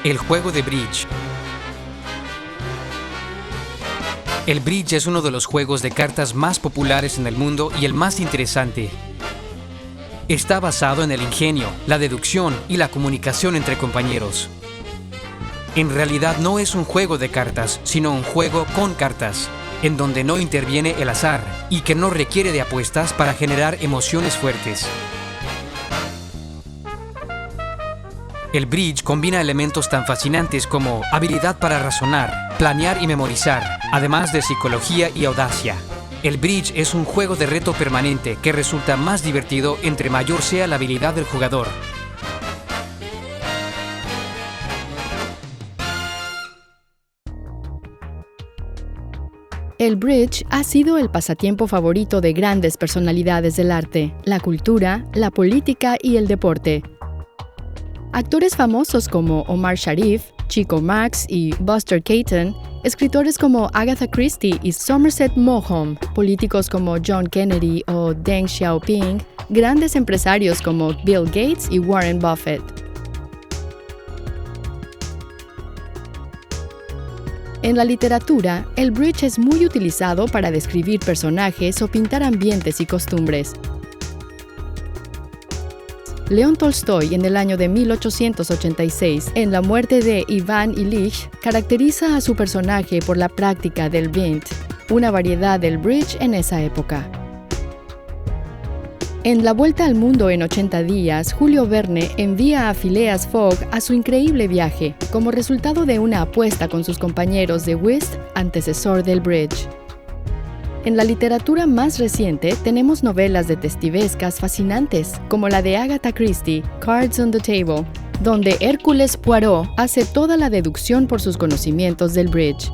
El juego de bridge. El bridge es uno de los juegos de cartas más populares en el mundo y el más interesante. Está basado en el ingenio, la deducción y la comunicación entre compañeros. En realidad no es un juego de cartas, sino un juego con cartas, en donde no interviene el azar y que no requiere de apuestas para generar emociones fuertes. El bridge combina elementos tan fascinantes como habilidad para razonar, planear y memorizar, además de psicología y audacia. El bridge es un juego de reto permanente que resulta más divertido entre mayor sea la habilidad del jugador. El bridge ha sido el pasatiempo favorito de grandes personalidades del arte, la cultura, la política y el deporte. Actores famosos como Omar Sharif, Chico Marx y Buster Keaton, escritores como Agatha Christie y Somerset Maugham, políticos como John Kennedy o Deng Xiaoping, grandes empresarios como Bill Gates y Warren Buffett. En la literatura, el bridge es muy utilizado para describir personajes o pintar ambientes y costumbres. León Tolstoy, en el año de 1886, en La muerte de Iván Ilich, caracteriza a su personaje por la práctica del vint, una variedad del bridge en esa época. En La vuelta al mundo en 80 días, Julio Verne envía a Phileas Fogg a su increíble viaje, como resultado de una apuesta con sus compañeros de whist, antecesor del bridge. En la literatura más reciente tenemos novelas detectivescas fascinantes, como la de Agatha Christie, Cards on the Table, donde Hércules Poirot hace toda la deducción por sus conocimientos del bridge.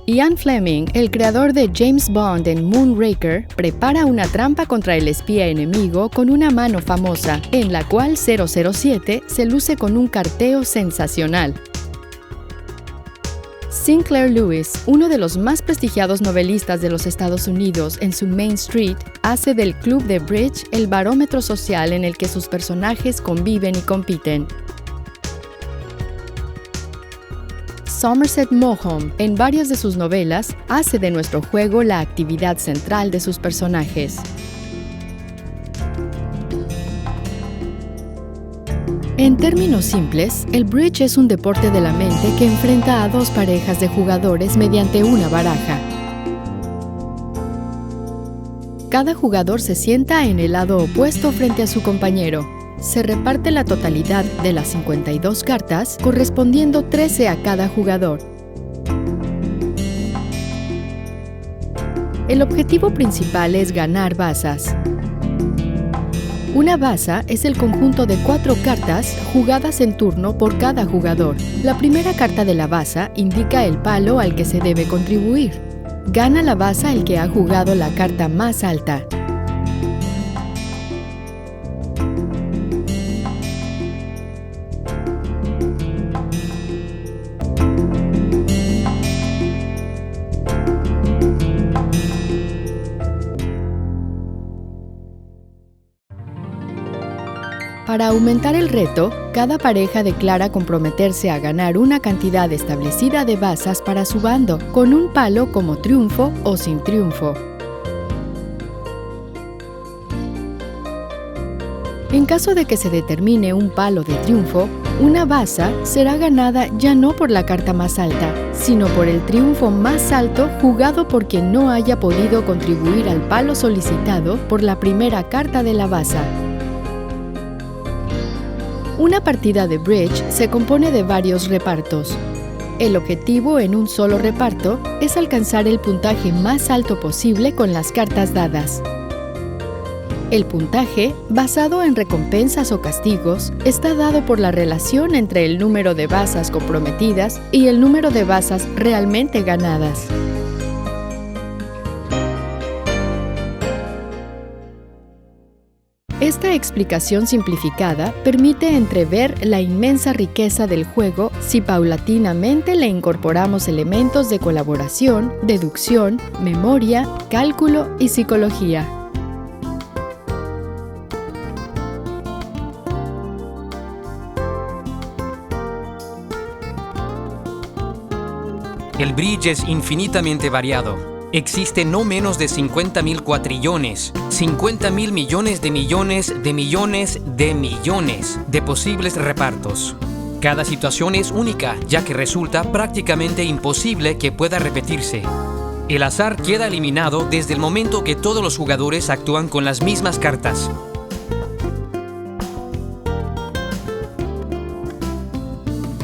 Ian Fleming, el creador de James Bond en Moonraker, prepara una trampa contra el espía enemigo con una mano famosa, en la cual 007 se luce con un carteo sensacional. Sinclair Lewis, uno de los más prestigiados novelistas de los Estados Unidos, en su Main Street, hace del club de bridge el barómetro social en el que sus personajes conviven y compiten. Somerset Maugham, en varias de sus novelas, hace de nuestro juego la actividad central de sus personajes. En términos simples, el bridge es un deporte de la mente que enfrenta a dos parejas de jugadores mediante una baraja. Cada jugador se sienta en el lado opuesto frente a su compañero. Se reparte la totalidad de las 52 cartas, correspondiendo 13 a cada jugador. El objetivo principal es ganar bazas. Una baza es el conjunto de 4 cartas jugadas en turno por cada jugador. La primera carta de la baza indica el palo al que se debe contribuir. Gana la baza el que ha jugado la carta más alta. Para aumentar el reto, cada pareja declara comprometerse a ganar una cantidad establecida de bazas para su bando, con un palo como triunfo o sin triunfo. En caso de que se determine un palo de triunfo, una baza será ganada ya no por la carta más alta, sino por el triunfo más alto jugado por quien no haya podido contribuir al palo solicitado por la primera carta de la baza. Una partida de bridge se compone de varios repartos. El objetivo en un solo reparto es alcanzar el puntaje más alto posible con las cartas dadas. El puntaje, basado en recompensas o castigos, está dado por la relación entre el número de bazas comprometidas y el número de bazas realmente ganadas. Esta explicación simplificada permite entrever la inmensa riqueza del juego si paulatinamente le incorporamos elementos de colaboración, deducción, memoria, cálculo y psicología. El bridge es infinitamente variado. Existen no menos de 50.000 cuatrillones, 50.000 millones de millones de millones de millones de posibles repartos. Cada situación es única, ya que resulta prácticamente imposible que pueda repetirse. El azar queda eliminado desde el momento que todos los jugadores actúan con las mismas cartas.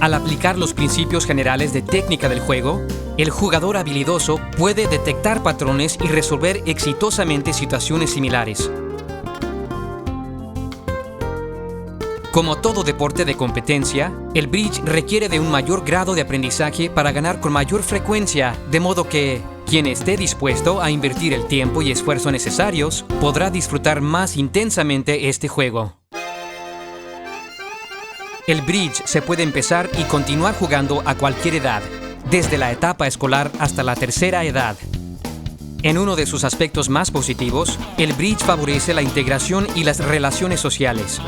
Al aplicar los principios generales de técnica del juego, el jugador habilidoso puede detectar patrones y resolver exitosamente situaciones similares. Como todo deporte de competencia, el bridge requiere de un mayor grado de aprendizaje para ganar con mayor frecuencia, de modo que quien esté dispuesto a invertir el tiempo y esfuerzo necesarios podrá disfrutar más intensamente este juego. El bridge se puede empezar y continuar jugando a cualquier edad, desde la etapa escolar hasta la tercera edad. En uno de sus aspectos más positivos, el bridge favorece la integración y las relaciones sociales.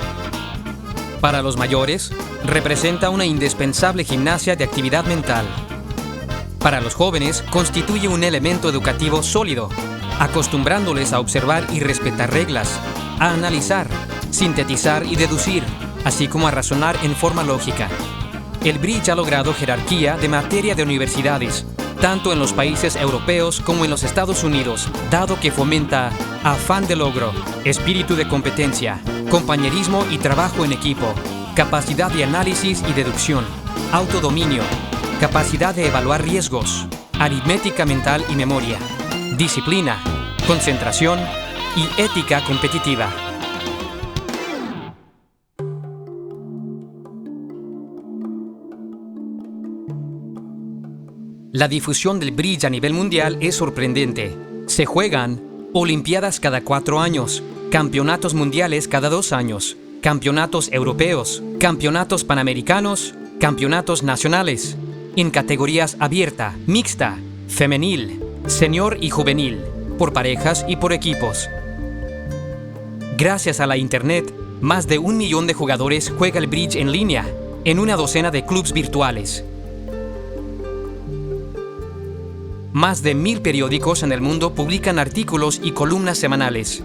Para los mayores, representa una indispensable gimnasia de actividad mental. Para los jóvenes, constituye un elemento educativo sólido, acostumbrándoles a observar y respetar reglas, a analizar, sintetizar y deducir, así como a razonar en forma lógica. El bridge ha logrado jerarquía de materia de universidades, tanto en los países europeos como en los Estados Unidos, dado que fomenta afán de logro, espíritu de competencia, compañerismo y trabajo en equipo, capacidad de análisis y deducción, autodominio, capacidad de evaluar riesgos, aritmética mental y memoria, disciplina, concentración y ética competitiva. La difusión del bridge a nivel mundial es sorprendente. Se juegan Olimpiadas cada 4 años, campeonatos mundiales cada 2 años, campeonatos europeos, campeonatos panamericanos, campeonatos nacionales, en categorías abierta, mixta, femenil, senior y juvenil, por parejas y por equipos. Gracias a la Internet, más de 1 millón de jugadores juega el bridge en línea, en una docena de clubs virtuales. Más de 1000 periódicos en el mundo publican artículos y columnas semanales.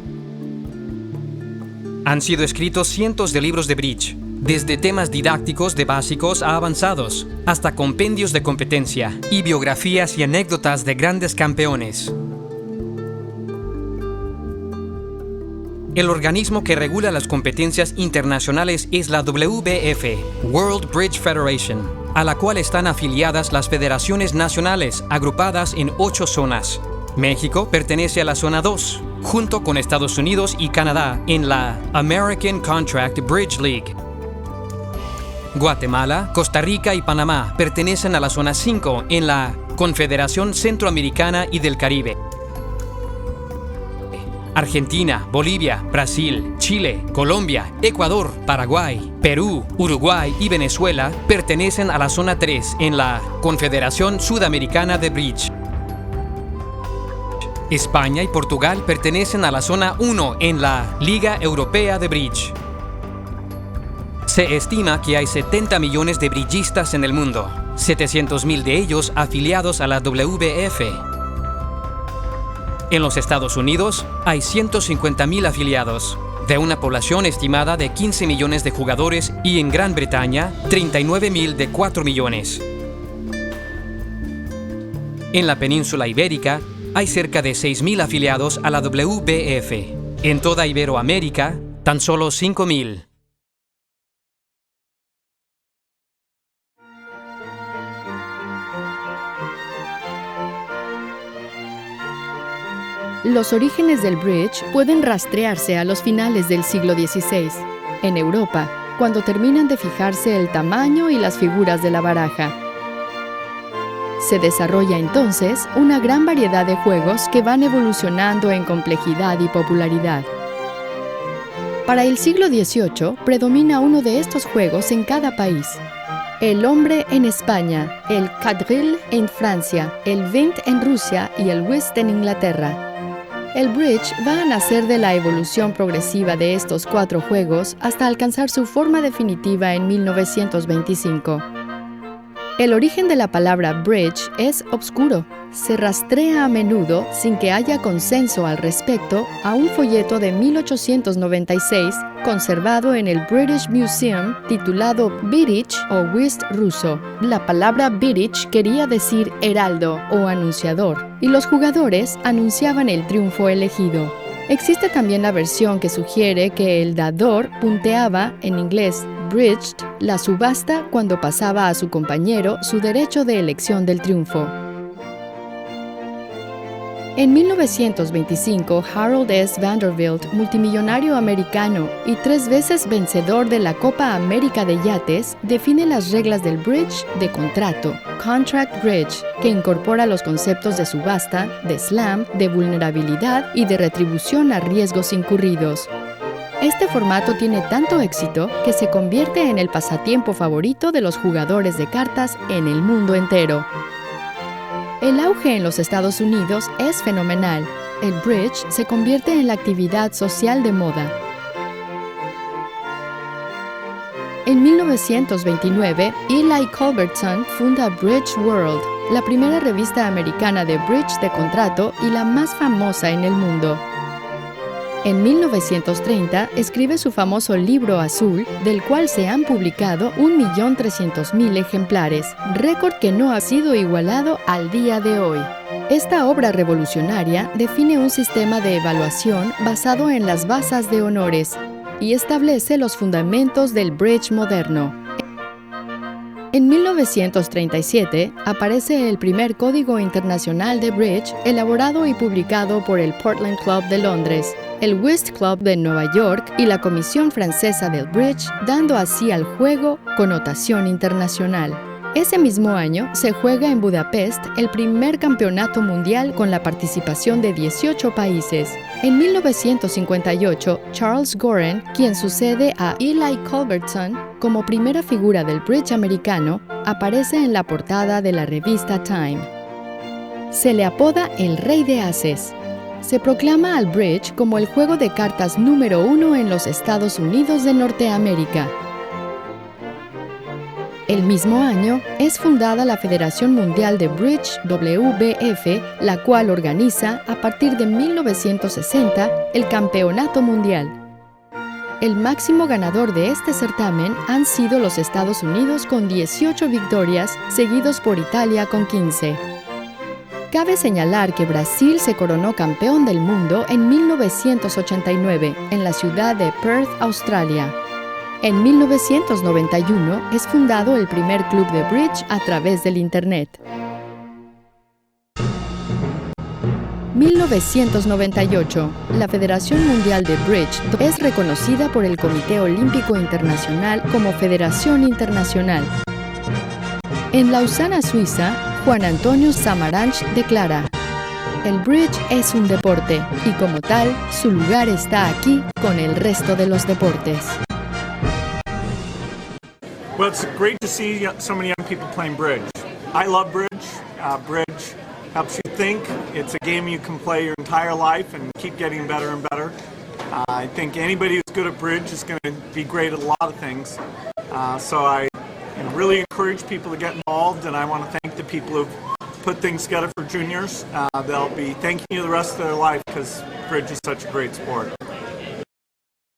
Han sido escritos cientos de libros de bridge, desde temas didácticos de básicos a avanzados, hasta compendios de competencia y biografías y anécdotas de grandes campeones. El organismo que regula las competencias internacionales es la WBF, World Bridge Federation, a la cual están afiliadas las federaciones nacionales agrupadas en 8 zonas. México pertenece a la zona 2, junto con Estados Unidos y Canadá en la American Contract Bridge League. Guatemala, Costa Rica y Panamá pertenecen a la zona 5 en la Confederación Centroamericana y del Caribe. Argentina, Bolivia, Brasil, Chile, Colombia, Ecuador, Paraguay, Perú, Uruguay y Venezuela pertenecen a la zona 3 en la Confederación Sudamericana de Bridge. España y Portugal pertenecen a la zona 1 en la Liga Europea de Bridge. Se estima que hay 70 millones de bridgistas en el mundo, 700.000 de ellos afiliados a la WBF. En los Estados Unidos hay 150.000 afiliados, de una población estimada de 15 millones de jugadores, y en Gran Bretaña 39.000 de 4 millones. En la península ibérica hay cerca de 6.000 afiliados a la WBF. En toda Iberoamérica, tan solo 5.000. Los orígenes del bridge pueden rastrearse a los finales del siglo XVI, en Europa, cuando terminan de fijarse el tamaño y las figuras de la baraja. Se desarrolla entonces una gran variedad de juegos que van evolucionando en complejidad y popularidad. Para el siglo XVIII predomina uno de estos juegos en cada país. El hombre en España, el quadrille en Francia, el 20 en Rusia y el whist en Inglaterra. El bridge va a nacer de la evolución progresiva de estos 4 juegos hasta alcanzar su forma definitiva en 1925. El origen de la palabra bridge es obscuro. Se rastrea a menudo, sin que haya consenso al respecto, a un folleto de 1896 conservado en el British Museum titulado Birich o Whist ruso. La palabra Birich quería decir heraldo o anunciador, y los jugadores anunciaban el triunfo elegido. Existe también la versión que sugiere que el dador punteaba, en inglés bridged, la subasta cuando pasaba a su compañero su derecho de elección del triunfo. En 1925, Harold S. Vanderbilt, multimillonario americano y 3 veces vencedor de la Copa América de Yates, define las reglas del bridge de contrato, Contract Bridge, que incorpora los conceptos de subasta, de slam, de vulnerabilidad y de retribución a riesgos incurridos. Este formato tiene tanto éxito que se convierte en el pasatiempo favorito de los jugadores de cartas en el mundo entero. El auge en los Estados Unidos es fenomenal. El bridge se convierte en la actividad social de moda. En 1929, Eli Culbertson funda Bridge World, la primera revista americana de bridge de contrato y la más famosa en el mundo. En 1930 escribe su famoso Libro Azul, del cual se han publicado 1.300.000 ejemplares, récord que no ha sido igualado al día de hoy. Esta obra revolucionaria define un sistema de evaluación basado en las bazas de honores y establece los fundamentos del bridge moderno. En 1937 aparece el primer Código Internacional de Bridge elaborado y publicado por el Portland Club de Londres, el Whist Club de Nueva York y la Comisión Francesa del Bridge, dando así al juego connotación internacional. Ese mismo año se juega en Budapest el primer campeonato mundial con la participación de 18 países. En 1958, Charles Goren, quien sucede a Eli Culbertson como primera figura del bridge americano, aparece en la portada de la revista Time. Se le apoda el Rey de Ases. Se proclama al bridge como el juego de cartas número 1 en los Estados Unidos de Norteamérica. El mismo año es fundada la Federación Mundial de Bridge WBF, la cual organiza, a partir de 1960, el Campeonato Mundial. El máximo ganador de este certamen han sido los Estados Unidos con 18 victorias, seguidos por Italia con 15. Cabe señalar que Brasil se coronó campeón del mundo en 1989, en la ciudad de Perth, Australia. En 1991 es fundado el primer club de bridge a través del Internet. 1998. La Federación Mundial de Bridge es reconocida por el Comité Olímpico Internacional como Federación Internacional. En Lausana, Suiza, Juan Antonio Samaranch declara: el bridge es un deporte y como tal, su lugar está aquí con el resto de los deportes. Well, it's great to see so many young people playing bridge. I love bridge. Bridge helps you think. It's a game you can play your entire life and keep getting better and better. I think anybody who's good at bridge is going to be great at a lot of things. So I really encourage people to get involved, and I want to thank the people who've put things together for juniors. They'll be thanking you the rest of their life because bridge is such a great sport.